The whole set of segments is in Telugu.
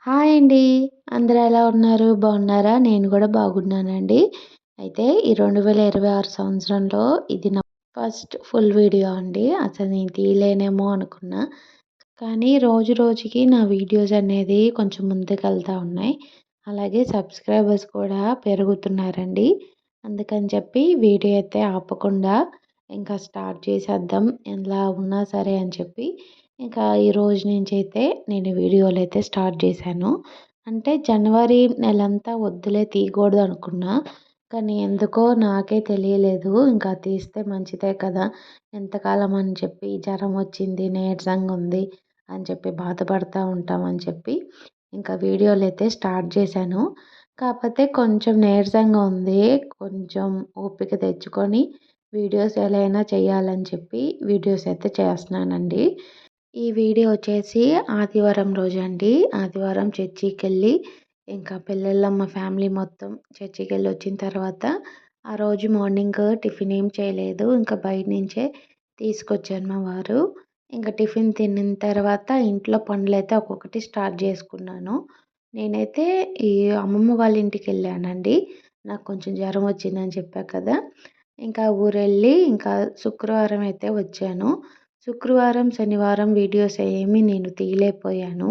హాయ్ అండి. అందరూ ఎలా ఉన్నారు? బాగున్నారా? నేను కూడా బాగున్నానండి. అయితే ఈ 2026 సంవత్సరంలో ఇది నా ఫస్ట్ ఫుల్ వీడియో అండి. అసలు నేను తీయలేనేమో అనుకున్నా. కానీ రోజు రోజుకి నా వీడియోస్ అనేది కొంచెం ముందుకెళ్తా ఉన్నాయి. అలాగే సబ్స్క్రైబర్స్ కూడా పెరుగుతున్నారండి. అందుకని చెప్పి వీడియో అయితే ఆపకుండా ఇంకా స్టార్ట్ చేసేద్దాం ఎలా ఉన్నా సరే అని చెప్పి ఇంకా ఈ రోజు నుంచి అయితే నేను వీడియోలు అయితే స్టార్ట్ చేశాను. అంటే జనవరి నెలంతా వద్దులే తీయకూడదు అనుకున్నా. కానీ ఎందుకో నాకే తెలియలేదు. ఇంకా తీస్తే మంచిదే కదా! ఎంతకాలం అని చెప్పి జ్వరం వచ్చింది, నీరసంగా ఉంది అని చెప్పి బాధపడతా ఉంటామని చెప్పి ఇంకా వీడియోలు అయితే స్టార్ట్ చేశాను. కాకపోతే కొంచెం నీరసంగా ఉంది. కొంచెం ఓపిక తెచ్చుకొని వీడియోస్ ఎలా అయినా చేయాలని చెప్పి వీడియోస్ అయితే చేస్తున్నానండి. ఈ వీడియో వచ్చేసి ఆదివారం రోజండి. ఆదివారం చర్చికెళ్ళి ఇంకా పిల్లలు మా ఫ్యామిలీ మొత్తం చర్చికెళ్ళి వచ్చిన తర్వాత ఆ రోజు మార్నింగ్ టిఫిన్ ఏం చేయలేదు. ఇంకా బయట నుంచే తీసుకొచ్చారు మా వారు. ఇంకా టిఫిన్ తినిన తర్వాత ఇంట్లో పనులైతే ఒక్కొక్కటి స్టార్ట్ చేసుకున్నాను. నేనైతే ఈ అమ్మమ్మ వాళ్ళ ఇంటికెళ్ళానండి. నాకు కొంచెం జ్వరం వచ్చిందని చెప్పా కదా! ఇంకా ఊరెళ్ళి ఇంకా శుక్రవారం అయితే వచ్చాను. శుక్రవారం, శనివారం వీడియోస్ ఏమీ నేను తీయలేకపోయాను.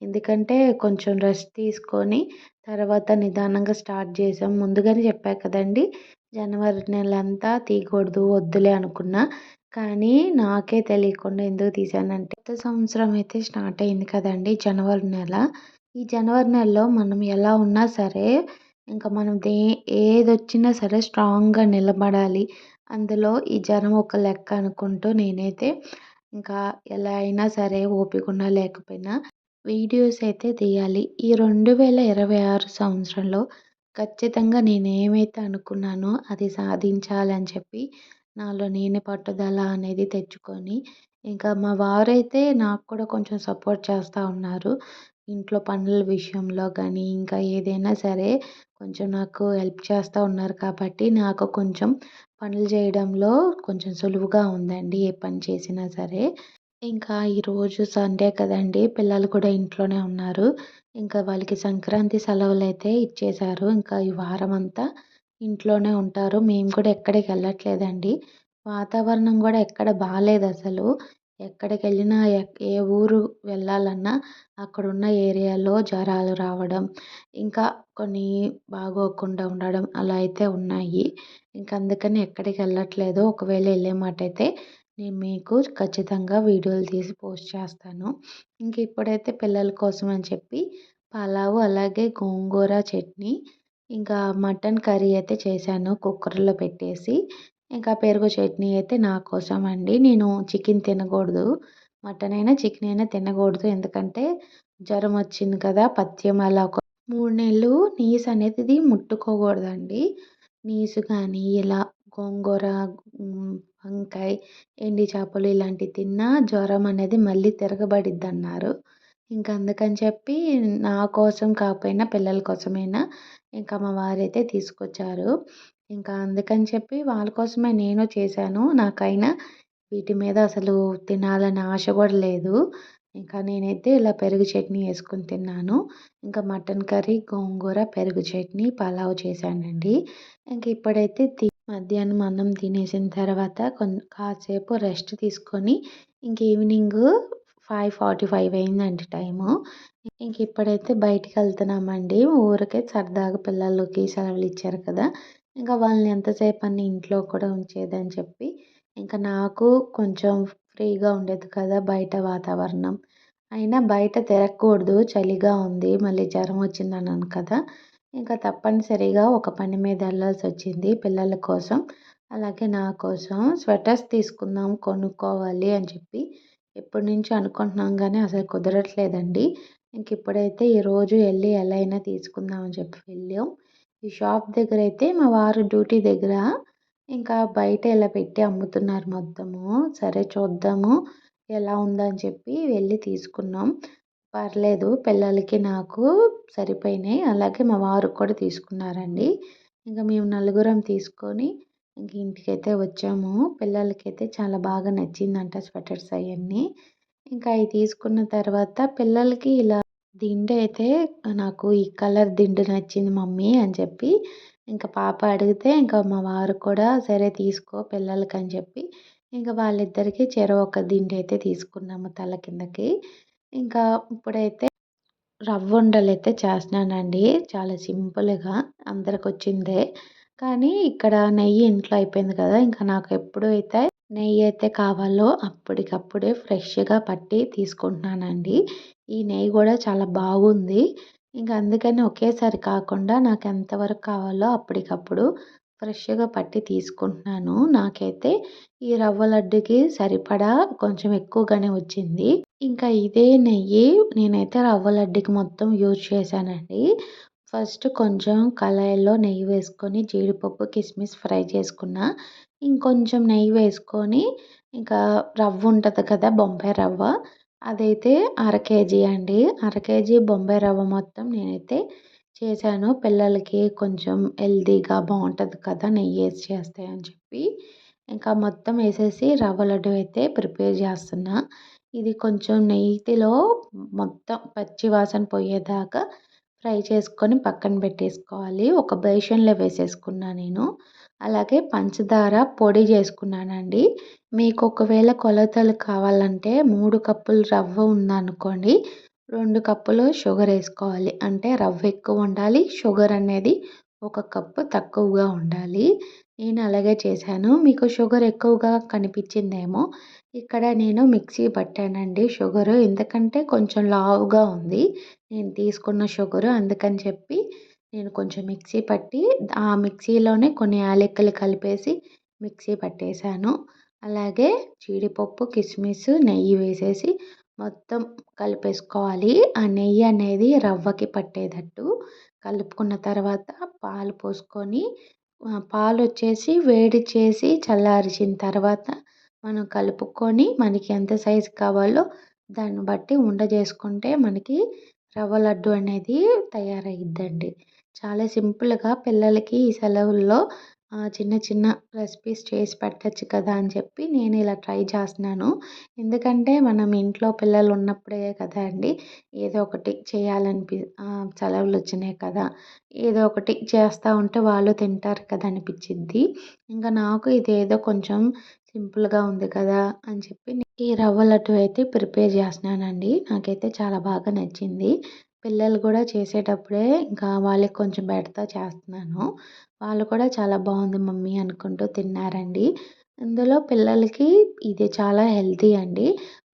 ఎందుకంటే కొంచెం రెస్ట్ తీసుకొని తర్వాత నిదానంగా స్టార్ట్ చేసాం. ముందుగానే చెప్పా కదండీ! జనవరి నెలంతా తీయకూడదు వద్దులే అనుకున్నా. కానీ నాకే తెలియకుండా ఎందుకు తీశానంటే కొత్త సంవత్సరం అయితే స్టార్ట్ అయింది కదండీ! జనవరి నెల. ఈ జనవరి నెలలో మనం ఎలా ఉన్నా సరే ఇంకా మనం ఏదొచ్చినా సరే స్ట్రాంగ్‌గా నిలబడాలి. అందులో ఈ జ్వరం ఒక లెక్క అనుకుంటూ నేనైతే ఇంకా ఎలా అయినా సరే ఓపికున్నా లేకపోయినా వీడియోస్ అయితే తీయాలి. ఈ 2026 సంవత్సరంలో ఖచ్చితంగా నేనేమైతే అనుకున్నానో అది సాధించాలని చెప్పి నాలో నేనే పట్టుదల అనేది తెచ్చుకొని ఇంకా మా వారైతే నాకు కూడా కొంచెం సపోర్ట్ చేస్తా ఉన్నారు. ఇంట్లో పనుల విషయంలో కానీ ఇంకా ఏదైనా సరే కొంచెం నాకు హెల్ప్ చేస్తా ఉన్నారు కాబట్టి నాకు కొంచెం పనులు చేయడంలో కొంచెం సులువుగా ఉందండి. ఏ పని చేసినా సరే. ఇంకా ఈరోజు సండే కదండీ! పిల్లలు కూడా ఇంట్లోనే ఉన్నారు. ఇంకా వాళ్ళకి సంక్రాంతి సెలవులైతే ఇచ్చేశారు. ఇంకా ఈ వారమంతా ఇంట్లోనే ఉంటారు. మేము కూడా ఎక్కడికి వెళ్ళట్లేదండి. వాతావరణం కూడా ఎక్కడ బాలేదసలు. ఎక్కడికెళ్ళినా ఏ ఊరు వెళ్ళాలన్నా అక్కడున్న ఏరియాలో జ్వరాలు రావడం, ఇంకా కొన్ని బాగోకుండా ఉండడం అలా అయితే ఉన్నాయి. ఇంక అందుకని ఎక్కడికి వెళ్ళట్లేదు. ఒకవేళ వెళ్ళే మాటైతే నేను మీకు ఖచ్చితంగా వీడియోలు తీసి పోస్ట్ చేస్తాను. ఇంక ఇప్పుడైతే పిల్లల కోసం అని చెప్పి పలావు అలాగే గోంగూర చట్నీ, ఇంకా మటన్ కర్రీ అయితే చేశాను కుక్కర్‌లో పెట్టేసి. ఇంకా పెరుగు చట్నీ అయితే నా కోసం అండి. నేను చికెన్ తినకూడదు. మటన్ అయినా, చికెన్ అయినా తినకూడదు. ఎందుకంటే జ్వరం వచ్చింది కదా! పథ్యం అలా ఒక 3 నెలలు నీసు అనేది ముట్టుకోకూడదండి. నీసు కానీ ఇలా గోంగూర, వంకాయ, ఎండి చేపలు ఇలాంటివి తిన్నా జ్వరం అనేది మళ్ళీ తిరగబడిద్దన్నారు. ఇంక అందుకని చెప్పి నా కోసం కాకపోయినా పిల్లల కోసమైనా ఇంకా మా వారైతే తీసుకొచ్చారు. ఇంకా అందుకని చెప్పి వాళ్ళ కోసమే నేను చేశాను. నాకైనా వీటి మీద అసలు తినాలని ఆశ కూడా లేదు. ఇంకా నేనైతే ఇలా పెరుగు చట్నీ వేసుకొని తిన్నాను. ఇంకా మటన్ కర్రీ, గోంగూర, పెరుగు చట్నీ, పలావ్ చేశానండి. ఇంక ఇప్పుడైతే మధ్యాహ్నం అన్నం తినేసిన తర్వాత కాసేపు రెస్ట్ తీసుకొని ఇంక ఈవినింగ్ 5:45 అయిందండి టైము. ఇంక ఇప్పుడైతే బయటికెళ్తున్నామండి. ఊరికే సరదాగా పిల్లలకి సెలవులు ఇచ్చారు కదా! ఇంకా వాళ్ళని ఎంతసేపని ఇంట్లో కూడా ఉంచేదని చెప్పి ఇంకా నాకు కొంచెం ఫ్రీగా ఉండేది కదా బయట వాతావరణం. అయినా బయట తిరగకూడదు చలిగా ఉంది. మళ్ళీ జ్వరం వచ్చిందన్నాను కదా! ఇంకా తప్పనిసరిగా ఒక పని మీద వెళ్ళాల్సొచ్చింది పిల్లల కోసం. అలాగే నా కోసం స్వెటర్స్ తీసుకుందాం, కొనుక్కోవాలి అని చెప్పి ఎప్పటినుంచో అనుకుంటున్నాం గానీ అసలు కుదరట్లేదండి. ఇంక ఇప్పుడైతే ఈరోజు ఎళ్లి ఎలా అయినా తీసుకుందాం అని చెప్పి వెళ్ళాం. ఈ షాప్ దగ్గరైతే మా వారు డ్యూటీ దగ్గర ఇంకా బయట ఇలా పెట్టి అమ్ముతున్నారు మొత్తము. సరే చూద్దాము ఎలా ఉందని చెప్పి వెళ్ళి తీసుకున్నాం. పర్లేదు పిల్లలకి నాకు సరిపోయినాయి. అలాగే మా వారికి కూడా తీసుకున్నారండి. ఇంక మేము నలుగురం తీసుకొని ఇంక ఇంటికైతే వచ్చాము. పిల్లలకైతే చాలా బాగా నచ్చిందంట స్వెటర్స్ అయన్నీ. ఇంకా అయి తీసుకున్న తర్వాత పిల్లలకి ఇలా దిండు అయితే నాకు ఈ కలర్ దిండు నచ్చింది మమ్మీ అని చెప్పి ఇంకా పాప అడిగితే ఇంకా మా వారు కూడా సరే తీసుకో పిల్లలకని చెప్పి ఇంకా వాళ్ళిద్దరికీ చెరో ఒక దిండు అయితే తీసుకున్నాము తల కిందకి. ఇంకా ఇప్పుడైతే రవ్వుండలైతే చేస్తున్నానండి. చాలా సింపుల్‌గా అందరికొచ్చిందే. కానీ ఇక్కడ నెయ్యి ఇంట్లో అయిపోయింది కదా! ఇంకా నాకు ఎప్పుడైతే నెయ్యయితే కావాలో అప్పటికప్పుడే ఫ్రెష్‌గా పట్టి తీసుకుంటున్నానండి. ఈ నెయ్యి గూడా చాలా బాగుంది. ఇంక అందుకని ఒకేసారి కాకుండా నాకు ఎంతవరకు కావాలో అప్పటికప్పుడు ఫ్రెష్‌గా పట్టి తీసుకుంటున్నాను. నాకైతే ఈ రవ్వ లడ్డుకి సరిపడా కొంచెం ఎక్కువగానే వచ్చింది. ఇంకా ఇదే నెయ్యి నేనైతే రవ్వ లడ్డుకి మొత్తం యూజ్ చేశానండి. ఫస్ట్ కొంచెం కళాయిలో నెయ్యి వేసుకొని జీడిపప్పు, కిస్మిస్ ఫ్రై చేసుకున్నా. ఇంకొంచెం నెయ్యి వేసుకొని ఇంకా రవ్వ ఉంటది కదా! బొంబాయి రవ్వ అదైతే అర కేజీ అండి. అర కేజీ బొంబాయి రవ్వ మొత్తం నేనైతే చేశాను. పిల్లలకి కొంచెం హెల్తీగా బావుంటది కదా! నెయ్యేసి చేస్తే అని చెప్పి. ఇంకా మొత్తం ఏసేసి రవ్వ లడ్డు అయితే ప్రిపేర్ చేస్తున్నా. ఇది కొంచెం నెయ్యిలో మొత్తం పచ్చి వాసన పోయేదాకా ఫ్రై చేసుకొని పక్కన పెట్టేసుకోవాలి. ఒక బేషన్‌లో వేసేసుకున్నా నేను. అలాగే పంచదార పొడి చేసుకున్నానండి. మీకు ఒకవేళ కొలతలు కావాలంటే 3 కప్పులు రవ్వ ఉందనుకోండి, 2 కప్పులు షుగర్ ఏసుకోవాలి. అంటే రవ్వ ఎక్కువ ఉండాలి. షుగర్ అనేది ఒక కప్పు తక్కువగా ఉండాలి. నేను అలాగే చేశాను. మీకు షుగర్ ఎక్కువగా కనిపించిందేమో! ఇక్కడ నేను మిక్సీ పట్టానండి షుగరు. ఎందుకంటే కొంచెం లావుగా ఉంది. నేను తీసుకున్న షుగరు. అందుకని చెప్పి నేను కొంచెం మిక్సీ పట్టి ఆ మిక్సీలోనే కొన్ని యాలకులు కలిపేసి మిక్సీ పట్టేసాను. అలాగే జీడిపప్పు, కిస్మిస్, నెయ్యి వేసేసి మొత్తం కలిపేసుకోవాలి. ఆ నెయ్యి అనేది రవ్వకి పట్టేటట్టు కలుపుకున్న తర్వాత పాలు పోసుకొని పాలొచ్చేసి వేడి చేసి చల్లార్చిన తర్వాత మనం కలుపుకొని మనకి ఎంత సైజు కావాలో దాన్ని బట్టి ఉండ చేసుకుంటే మనకి రవ్వ లడ్డు అనేది తయారయ్యిద్దండి. చాలా సింపుల్‌గా పిల్లలకి ఈ సెలవుల్లో చిన్న చిన్న రెసిపీస్ చేసి పెట్టొచ్చు కదా! అని చెప్పి నేను ఇలా ట్రై చేస్తున్నాను. ఎందుకంటే మనం ఇంట్లో పిల్లలు ఉన్నప్పుడే కదండీ ఏదో ఒకటి సెలవులొచ్చినాయి కదా! ఏదో ఒకటి చేస్తా ఉంటే వాళ్ళు తింటారు కదా! అనిపిచ్చిద్ది. ఇంకా నాకు ఇదేదో కొంచెం సింపుల్‌గా ఉంది కదా! అని చెప్పి ఈ రవ్వ లడ్డు అయితే ప్రిపేర్ చేస్తున్నానండి. నాకైతే చాలా బాగా నచ్చింది. పిల్లలు కూడా చేసేటప్పుడే ఇంకా వాళ్ళకి కొంచెం పెడతా చేస్తున్నాను. వాళ్ళు కూడా చాలా బాగుంది మమ్మీ అనుకుంటూ తిన్నారండి. ఇందులో పిల్లలకి ఇది చాలా హెల్తీ అండి.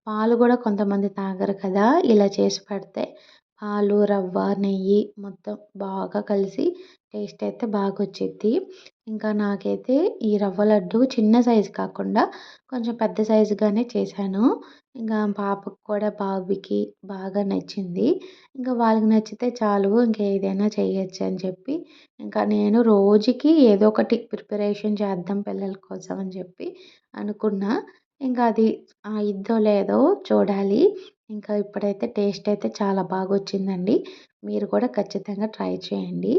పాలు కూడా కొంతమంది తాగరు కదా! ఇలా చేసి పెడితే పాలు, రవ్వ, నెయ్యి మొత్తం బాగా కలిసి టేస్ట్ అయితే బాగొచ్చిద్ది. ఇంకా నాకైతే ఈ రవ్వ లడ్డు చిన్న సైజు కాకుండా కొంచెం పెద్ద సైజుగానే చేశాను. ఇంకా పాపకి కూడా బాబుకి బాగా నచ్చింది. ఇంకా వాళ్ళకి నచ్చితే చాలు ఇంకా ఏదైనా చేయొచ్చు అని చెప్పి ఇంకా నేను రోజుకి ఏదో ఒకటి ప్రిపరేషన్ చేద్దాం పిల్లల కోసం అని చెప్పి అనుకున్నా. ఇంకా అది అయిద్దో లేదో చూడాలి. ఇంకా ఇప్పుడైతే టేస్ట్ అయితే చాలా బాగొచ్చిందండి. మీరు కూడా ఖచ్చితంగా ట్రై చేయండి.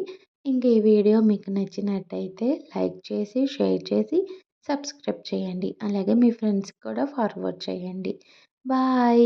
ఇంక ఈ వీడియో మీకు నచ్చినట్టయితే లైక్ చేసి, షేర్ చేసి, సబ్స్క్రైబ్ చేయండి. అలాగే మీ ఫ్రెండ్స్‌కి కూడా ఫార్వర్డ్ చేయండి. బాయ్.